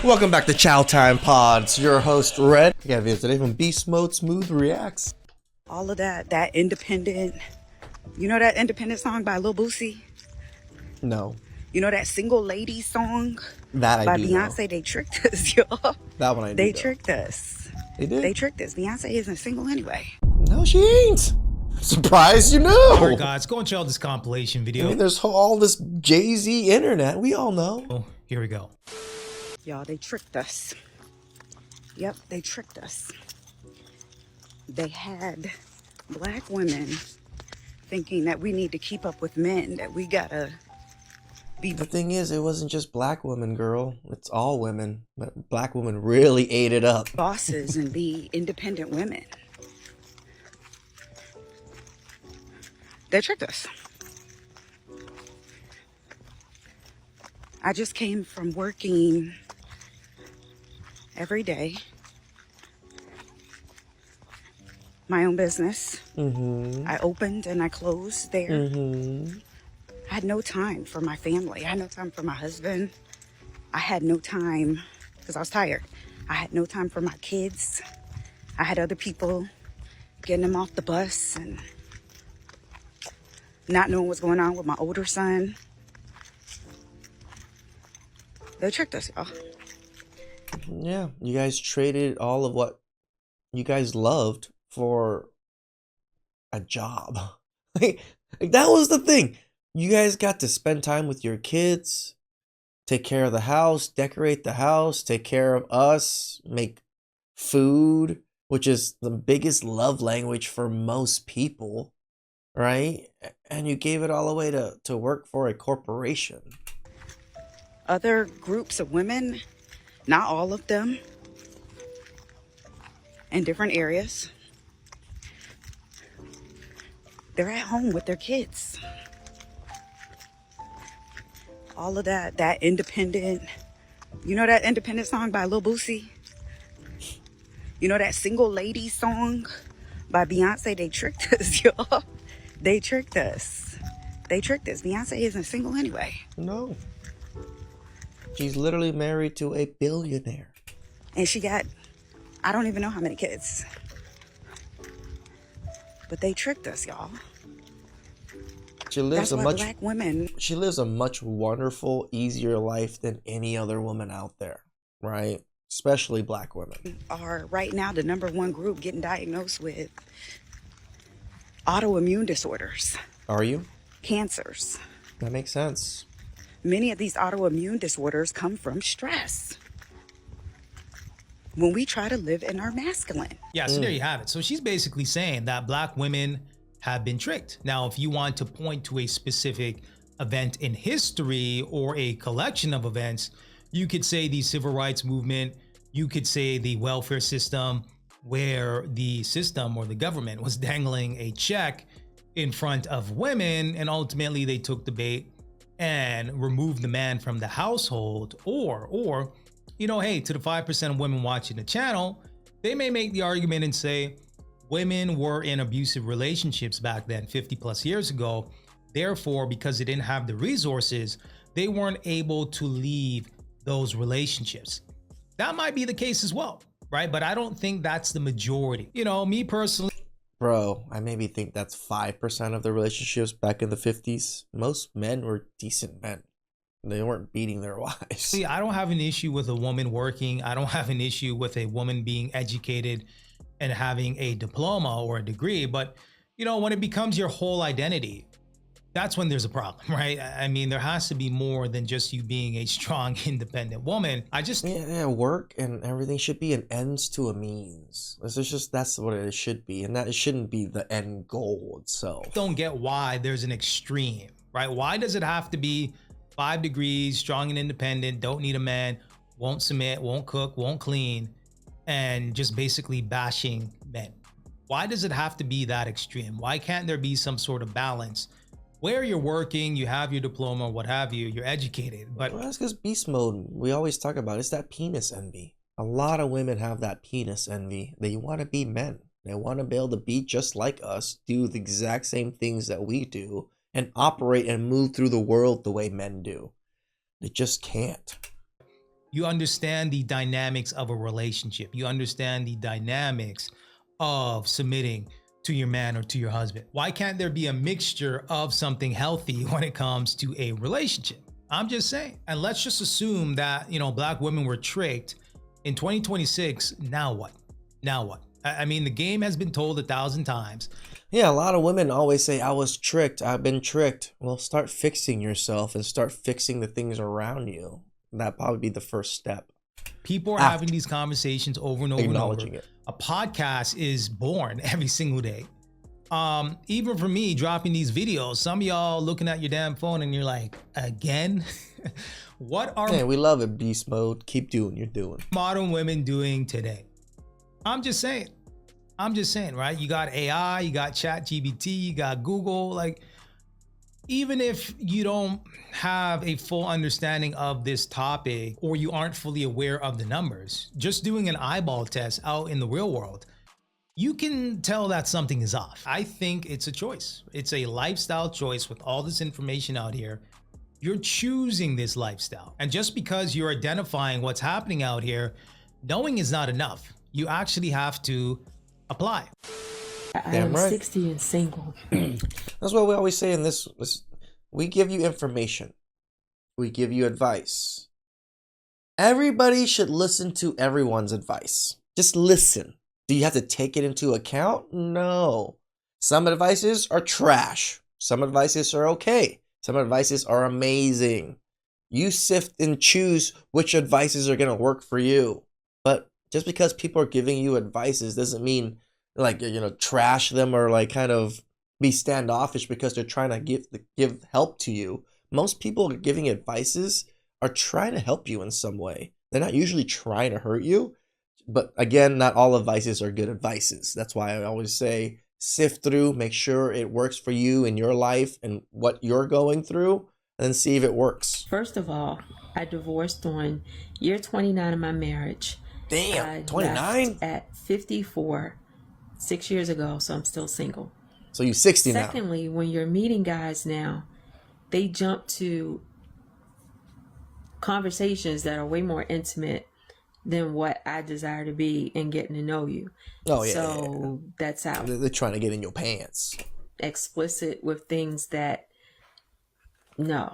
Welcome back to Chow Time Pods. Your host Red. We got a video today from Beast Mode Smooth Reacts. All of that independent. You know that independent song by Lil Boosie? No. You know that single lady song That I by do Beyonce? know. They tricked us, y'all. That one I do They know. tricked us. They did? They tricked us. Beyonce isn't single anyway. No, she ain't. Surprised you know. Alright guys, go and check out this compilation video. I mean, there's all this Jay-Z internet. We all know. Oh, here we go. Y'all, they tricked us. Yep, they tricked us. They had black women thinking that we need to keep up with men, that we gotta be... The thing is, it wasn't just black women, girl. It's all women. But black women really ate it up. bosses and be independent women. They tricked us. I just came from working every day, my own business. I opened and I closed there. I had no time for my family. I had no time for my husband. I had no time because I was tired. I had no time for my kids. I had other people getting them off the bus and not knowing what's going on with my older son. They tricked us, y'all. Yeah, you guys traded all of what you guys loved for a job. Like that was the thing. You guys got to spend time with your kids, take care of the house, decorate the house, take care of us, make food, which is the biggest love language for most people, right? And you gave it all away to work for a corporation. Other groups of women, not all of them, in different areas, they're at home with their kids. All of that independent. You know that independent song by Lil Boosie? You know that single lady song by Beyonce? They tricked us, y'all. They tricked us. They tricked us. Beyonce isn't single anyway. No. She's literally married to a billionaire. And she got, I don't even know how many kids. But they tricked us, y'all. She lives That's why black women... She lives a much wonderful, easier life than any other woman out there, right? Especially black women. Are right now the #1 group getting diagnosed with autoimmune disorders. Are you? Cancers. That makes sense. Many of these autoimmune disorders come from stress. When we try to live in our masculine. Yeah, so there you have it. So she's basically saying that black women have been tricked. Now, if you want to point to a specific event in history or a collection of events, you could say the civil rights movement, you could say the welfare system, where the system or the government was dangling a check in front of women, and ultimately they took the bait and removed the man from the household. Or you know, hey, to the 5% of women watching the channel, they may make the argument and say women were in abusive relationships back then 50 plus years ago. Therefore, because they didn't have the resources, they weren't able to leave those relationships. That might be the case as well, right? But I don't think that's the majority. You know, me personally, Bro, I maybe think that's 5% of the relationships back in the 50s. Most men were decent men. They weren't beating their wives. see, I don't have an issue with a woman working. I don't have an issue with a woman being educated and having a diploma or a degree. But, you know, when it becomes your whole identity, that's when there's a problem, right? I mean, there has to be more than just you being a strong, independent woman. Yeah, work and everything should be an ends to a means. That's what it should be. And that it shouldn't be the end goal itself. Don't get why there's an extreme, right? Why does it have to be 5 degrees, strong and independent, don't need a man, won't submit, won't cook, won't clean, and just basically bashing men? Why does it have to be that extreme? Why can't there be some sort of balance where you're working, you have your diploma, what have you, you're educated? But well, that's because beast mode, we always talk about, it's that penis envy. A lot of women have that penis envy. They want to be men. They want to be able to be just like us, do the exact same things that we do, and operate and move through the world the way men do. They just can't. You understand the dynamics of a relationship. You understand the dynamics of submitting to your man or to your husband. Why can't there be a mixture of something healthy when it comes to a relationship? I'm just saying. And let's just assume that, Black women were tricked in 2026. Now what? Now what? I mean, the game has been told 1,000 times. Yeah, a lot of women always say, I was tricked. I've been tricked. Well, start fixing yourself and start fixing the things around you. That'd probably be the first step. People are having these conversations over and over and over. It. A podcast is born every single day. Even for me dropping these videos, some of y'all looking at your damn phone and you're like, again? Hey, we love it, beast mode. Keep doing you're doing. Modern women doing today? I'm just saying, right? You got AI, you got ChatGPT, you got Google. Like, even if you don't have a full understanding of this topic or you aren't fully aware of the numbers, just doing an eyeball test out in the real world, you can tell that something is off. I think it's a choice. It's a lifestyle choice with all this information out here. You're choosing this lifestyle. And just because you're identifying what's happening out here, knowing is not enough. You actually have to apply. I am 60 and single. That's what we always say in this. We give you information. We give you advice. Everybody should listen to everyone's advice. Just listen. Do you have to take it into account? No. Some advices are trash. Some advices are okay. Some advices are amazing. You sift and choose which advices are going to work for you. But just because people are giving you advices doesn't mean like, trash them or like kind of be standoffish because they're trying to give help to you. Most people giving advices are trying to help you in some way. They're not usually trying to hurt you. But again, not all advices are good advices. That's why I always say sift through, make sure it works for you in your life and what you're going through, and then see if it works. First of all, I divorced on year 29 of my marriage. Damn, 29? At 54, 6 years ago, so I'm still single. So you're 60 now. Secondly, when you're meeting guys now, they jump to conversations that are way more intimate than what I desire to be in getting to know you. Oh, yeah. So that's out. They're trying to get in your pants. Explicit with things that, no,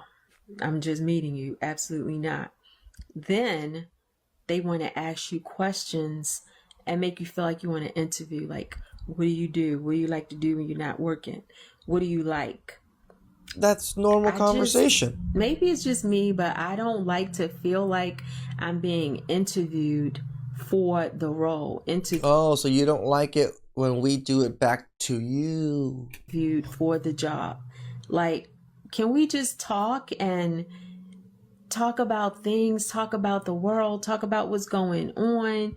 I'm just meeting you. Absolutely not. Then they want to ask you questions and make you feel like you want to interview. Like, what do you do? What do you like to do when you're not working? What do you like? That's normal conversation. Maybe it's just me, but I don't like to feel like I'm being interviewed for the role. Oh, so you don't like it when we do it back to you. Interviewed for the job. Like, can we just talk and talk about things, talk about the world, talk about what's going on,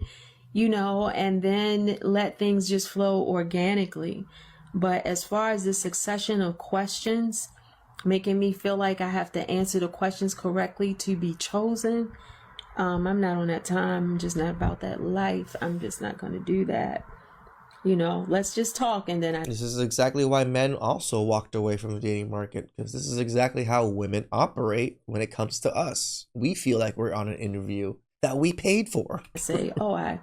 and then let things just flow organically. But as far as the succession of questions, making me feel like I have to answer the questions correctly to be chosen, I'm not on that time. I'm just not about that life. I'm just not going to do that. Let's just talk. And then This is exactly why men also walked away from the dating market, because this is exactly how women operate when it comes to us. We feel like we're on an interview that we paid for. Say, oh, I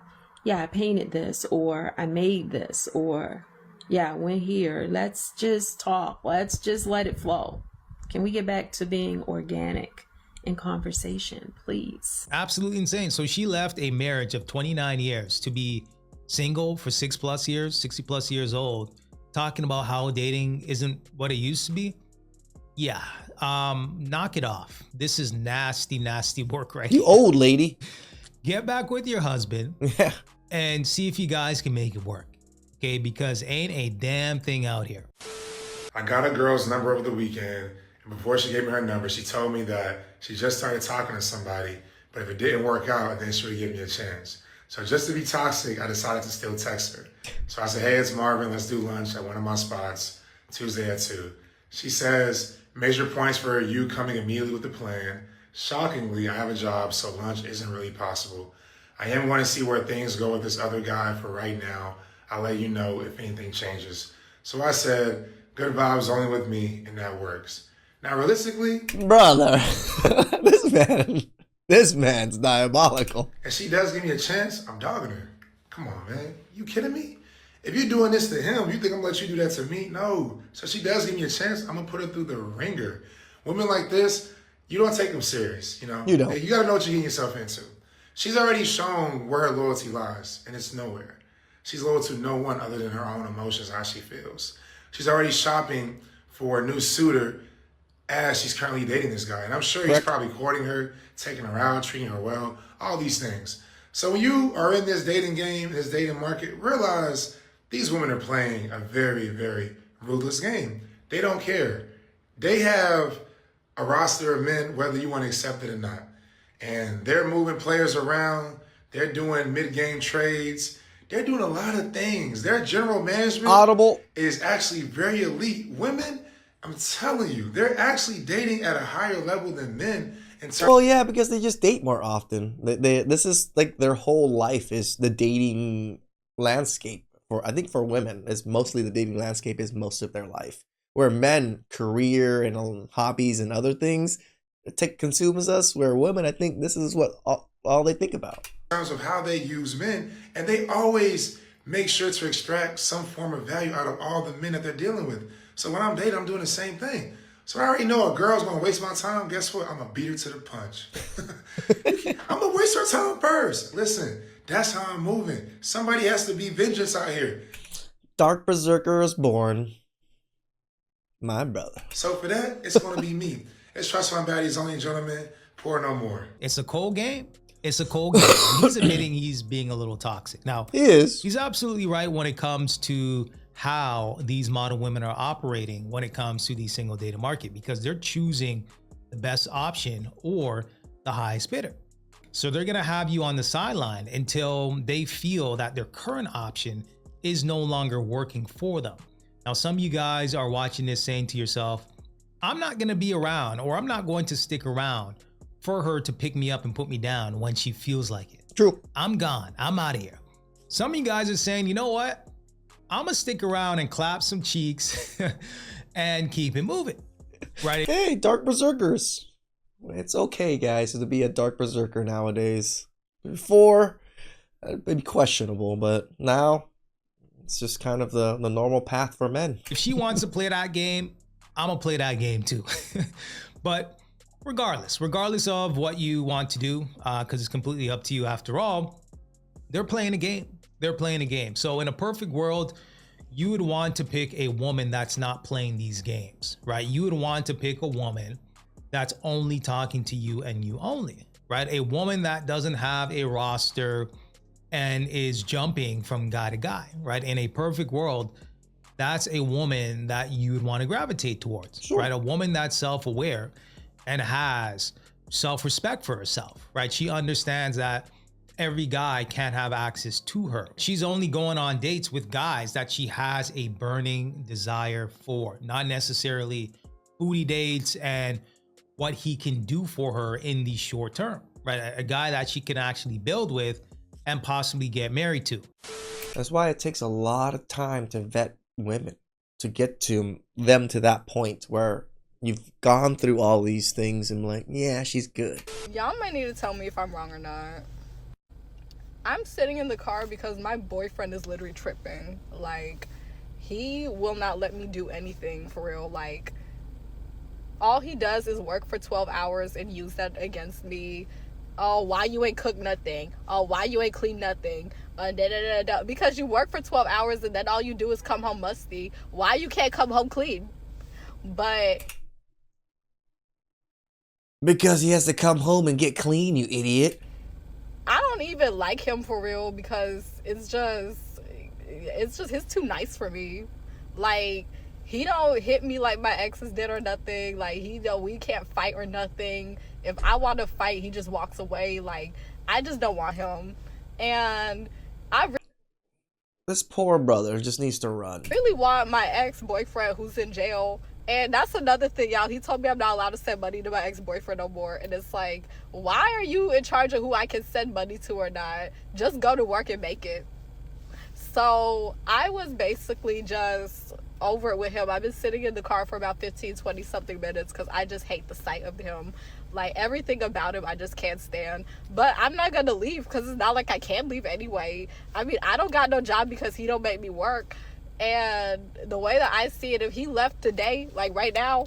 painted this, or I made this, or I went here. Let's just talk. Let's just let it flow. Can we get back to being organic in conversation, please? Absolutely insane. So she left a marriage of 29 years to be single for 6+ years, 60+ years old, talking about how dating isn't what it used to be. Yeah, knock it off. This is nasty, nasty work right You here. old lady. Get back with your husband and see if you guys can make it work. Okay, because ain't a damn thing out here. I got a girl's number over the weekend, and before she gave me her number, she told me that she just started talking to somebody, but if it didn't work out, then she would give me a chance. So just to be toxic, I decided to still text her. So I said, hey, it's Marvin, let's do lunch at one of my spots, Tuesday at 2. She says, major points for you coming immediately with the plan. Shockingly, I have a job, so lunch isn't really possible. I am wanting to see where things go with this other guy for right now. I'll let you know if anything changes. So I said, good vibes only with me, and that works. Now, realistically, brother, this man, This man's diabolical. And she does give me a chance, I'm dogging her. Come on, man. You kidding me? If you're doing this to him, you think I'm gonna let you do that to me? No. So she does give me a chance, I'm gonna put her through the ringer. Women like this, you don't take them serious, you know? You don't. You gotta know what you're getting yourself into. She's already shown where her loyalty lies, and it's nowhere. She's loyal to no one other than her own emotions, how she feels. She's already shopping for a new suitor as she's currently dating this guy. And I'm sure he's probably courting her, taking her out, treating her well, all these things. So when you are in this dating game, this dating market, realize these women are playing a very, very ruthless game. They don't care. They have a roster of men, whether you want to accept it or not. And they're moving players around. They're doing mid-game trades. They're doing a lot of things. Their general management is actually very elite. Women, I'm telling you, they're actually dating at a higher level than men. Well, yeah, because they just date more often. This is like their whole life is the dating landscape. I think for women, is mostly the dating landscape is most of their life. Where men, career and hobbies and other things, consumes us. Where women, I think this is what all they think about. In terms of how they use men, and they always make sure to extract some form of value out of all the men that they're dealing with. So when I'm dating, I'm doing the same thing. So I already know a girl's gonna waste my time. Guess what? I'm gonna beat her to the punch. I'm gonna waste her time first. Listen, that's how I'm moving. Somebody has to be vengeance out here. Dark Berserker is born. My brother. So for that, it's gonna be me. It's Trust Fund Baddies only, gentlemen. Pour no more. It's a cold game. It's a cold game. He's admitting he's being a little toxic. Now, he is. He's absolutely right when it comes to how these modern women are operating when it comes to the single data market, because they're choosing the best option or the highest bidder. So they're going to have you on the sideline until they feel that their current option is no longer working for them. Now, some of you guys are watching this saying to yourself, I'm not going to be around, or I'm not going to stick around for her to pick me up and put me down when she feels like it. True. I'm gone. I'm out of here. Some of you guys are saying, you know what? I'm going to stick around and clap some cheeks and keep it moving. Right? Hey, Dark Berserkers. It's okay, guys, to be a Dark Berserker nowadays. Before, it'd be questionable, but now it's just kind of the normal path for men. If she wants to play that game, I'm going to play that game too. But regardless of what you want to do, because it's completely up to you after all, they're playing a game. They're playing a game. So in a perfect world, you would want to pick a woman that's not playing these games, right? You would want to pick a woman that's only talking to you and you only, right? A woman that doesn't have a roster and is jumping from guy to guy, right? In a perfect world, that's a woman that you would want to gravitate towards, sure, right? A woman that's self-aware and has self-respect for herself, right? She understands that every guy can't have access to her. She's only going on dates with guys that she has a burning desire for, not necessarily booty dates and what he can do for her in the short term, right? A guy that she can actually build with and possibly get married to. That's why it takes a lot of time to vet women, to get to them to that point where you've gone through all these things and like, yeah, she's good. Y'all might need to tell me if I'm wrong or not. I'm sitting in the car because my boyfriend is literally tripping. Like, he will not let me do anything for real. Like, all he does is work for 12 hours and use that against me. Oh, why you ain't cook nothing? Oh, why you ain't clean nothing? Because you work for 12 hours and then all you do is come home musty. Why you can't come home clean? But because he has to come home and get clean, you idiot. I don't even like him for real because it's just he's too nice for me. Like, he don't hit me like my exes did or nothing. Like, we can't fight or nothing. If I want to fight, he just walks away. Like, I just don't want him. And this poor brother just needs to run. really want my ex-boyfriend who's in jail. And that's another thing, y'all. He told me I'm not allowed to send money to my ex-boyfriend no more. And it's like, why are you in charge of who I can send money to or not? Just go to work and make it. So I was basically just over it with him. I've been sitting in the car for about 15, 20 something minutes because I just hate the sight of him. Like, everything about him I just can't stand. But I'm not gonna leave because it's not like I can leave anyway. I mean, I don't got no job because he don't make me work. And the way that I see it, if he left today, like right now,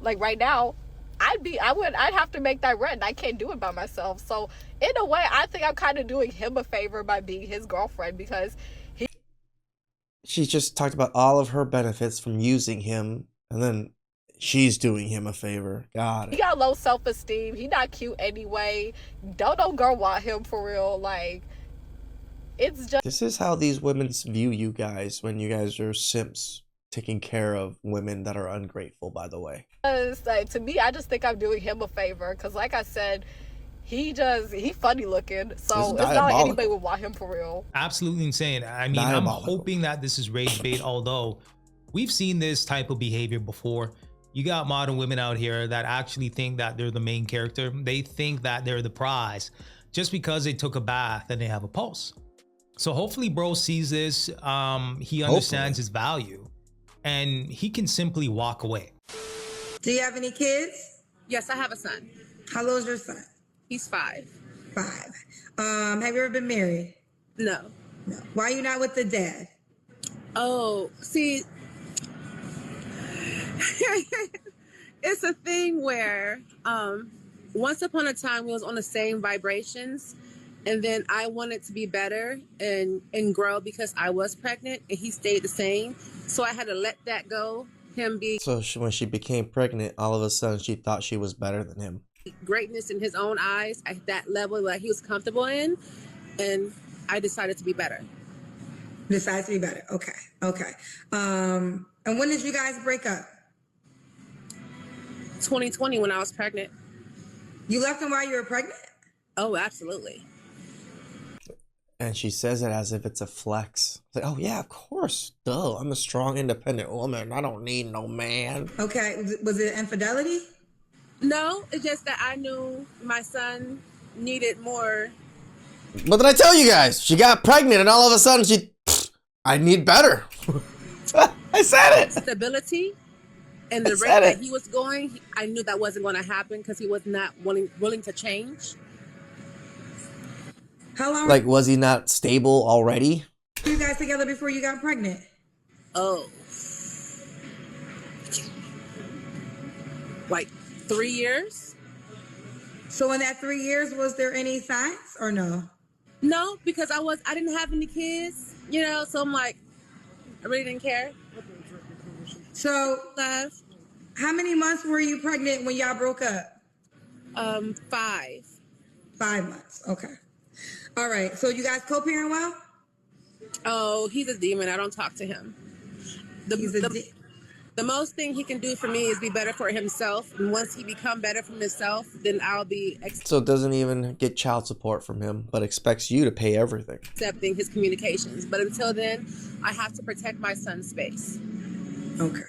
I'd have to make that rent. I can't do it by myself. So in a way, I think I'm kind of doing him a favor by being his girlfriend, because she just talked about all of her benefits from using him, and then she's doing him a favor. Got it. He got low self-esteem. He not cute anyway. Don't no girl want him for real. Like, it's just... This is how these women view you guys when you guys are simps taking care of women that are ungrateful, by the way. Like, to me, I just think I'm doing him a favor because, like I said, he funny looking, so it's not like anybody would want him for real. Absolutely insane. I mean, I'm hoping that this is rage bait, although we've seen this type of behavior before. You got modern women out here that actually think that they're the main character. They think that they're the prize just because they took a bath and they have a pulse. So hopefully bro sees this, he understands his value, and he can simply walk away. Do you have any kids? Yes, I have a son. How old is your son? He's 5. 5. Have you ever been married? No. No. Why are you not with the dad? Oh, see, it's a thing where once upon a time we was on the same vibrations, and then I wanted to be better and grow because I was pregnant, and he stayed the same. So I had to let that go. Him be so when she became pregnant, all of a sudden she thought she was better than him. Greatness in his own eyes at that level that he was comfortable in, and I decided to be better. Decided to be better. Okay. Okay. And when did you guys break up? 2020, when I was pregnant. You left him while you were pregnant? Oh, absolutely. And she says it as if it's a flex. It's like, oh yeah, of course. Duh. I'm a strong, independent woman. I don't need no man. Okay. Was it infidelity? No, it's just that I knew my son needed more. What did I tell you guys? She got pregnant and all of a sudden I need better. I said it. Stability. And the rate that he was going, I knew that wasn't going to happen because he was not willing to change. How long? Like, was he not stable already? Were you guys together before you got pregnant? Oh. Like 3 years. So in that 3 years, was there any signs or no? No, because I didn't have any kids, so I'm like, I really didn't care. So Love. How many months were you pregnant when y'all broke up? 5. 5 months. Okay. All right. So you guys co-parent well? Oh, he's a demon. I don't talk to him. The most thing he can do for me is be better for himself. And once he become better for himself, then I'll be so doesn't even get child support from him, but expects you to pay everything. Accepting his communications. But until then, I have to protect my son's space. Okay.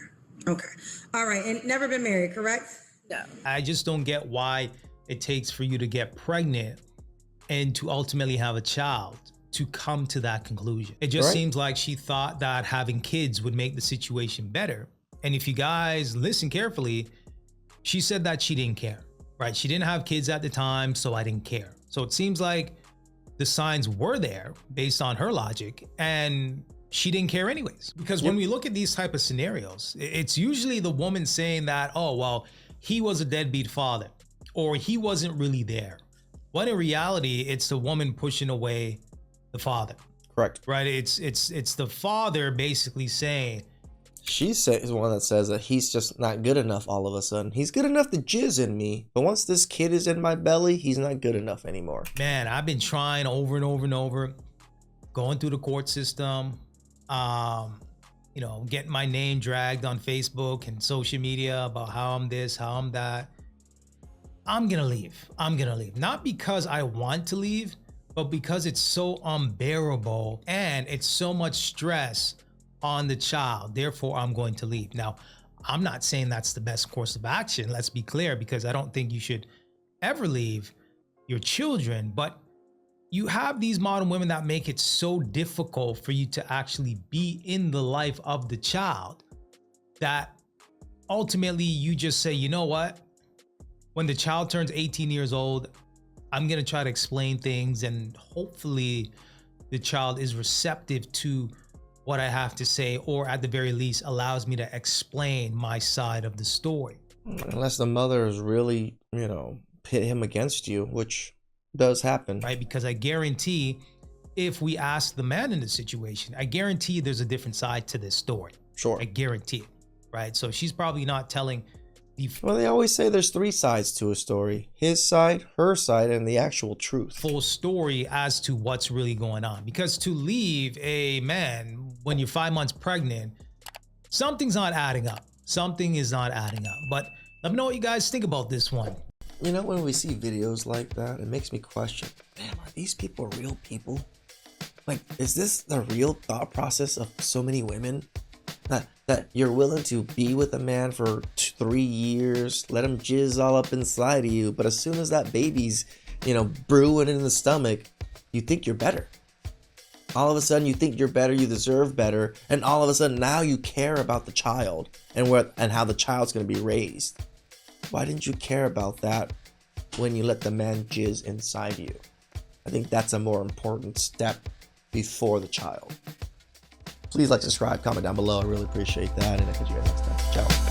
Okay. All right. And never been married, correct? No. I just don't get why it takes for you to get pregnant and to ultimately have a child to come to that conclusion. It just seems like she thought that having kids would make the situation better. And if you guys listen carefully, she said that she didn't care, right? She didn't have kids at the time, so I didn't care. So it seems like the signs were there based on her logic, and she didn't care anyways. Because when we look at these type of scenarios, it's usually the woman saying that, oh, well, he was a deadbeat father, or he wasn't really there. When in reality, it's the woman pushing away the father. Correct. Right? It's the father basically saying, she's the one that says that he's just not good enough all of a sudden. He's good enough to jizz in me, but once this kid is in my belly, he's not good enough anymore. Man, I've been trying over and over and over, going through the court system, getting my name dragged on Facebook and social media about how I'm this, how I'm that. I'm gonna leave. Not because I want to leave, but because it's so unbearable and it's so much stress on the child. Therefore, I'm going to leave. Now, I'm not saying that's the best course of action. Let's be clear, because I don't think you should ever leave your children. But you have these modern women that make it so difficult for you to actually be in the life of the child. that ultimately you just say, you know what? When the child turns 18 years old, I'm going to try to explain things, and hopefully the child is receptive to what I have to say, or at the very least allows me to explain my side of the story. Unless the mother is really, pit him against you, which does happen. Right? Because I guarantee if we ask the man in the situation, I guarantee there's a different side to this story. Sure. I guarantee it. Right? So she's probably not telling the Well, they always say there's 3 sides to a story. His side, her side, and the actual truth. full story as to what's really going on. Because to leave a man when you're 5 months pregnant, something's not adding up. Something is not adding up. But let me know what you guys think about this one. When we see videos like that, it makes me question, damn, are these people real people? Like, is this the real thought process of so many women? That you're willing to be with a man for 3 years, let him jizz all up inside of you, but as soon as that baby's, brewing in the stomach, you think you're better. All of a sudden you think you're better, you deserve better, and all of a sudden now you care about the child and how the child's going to be raised. Why didn't you care about that when you let the man jizz inside you? I think that's a more important step before the child. Please like, subscribe, comment down below. I really appreciate that, and I'll catch you guys next time. Ciao.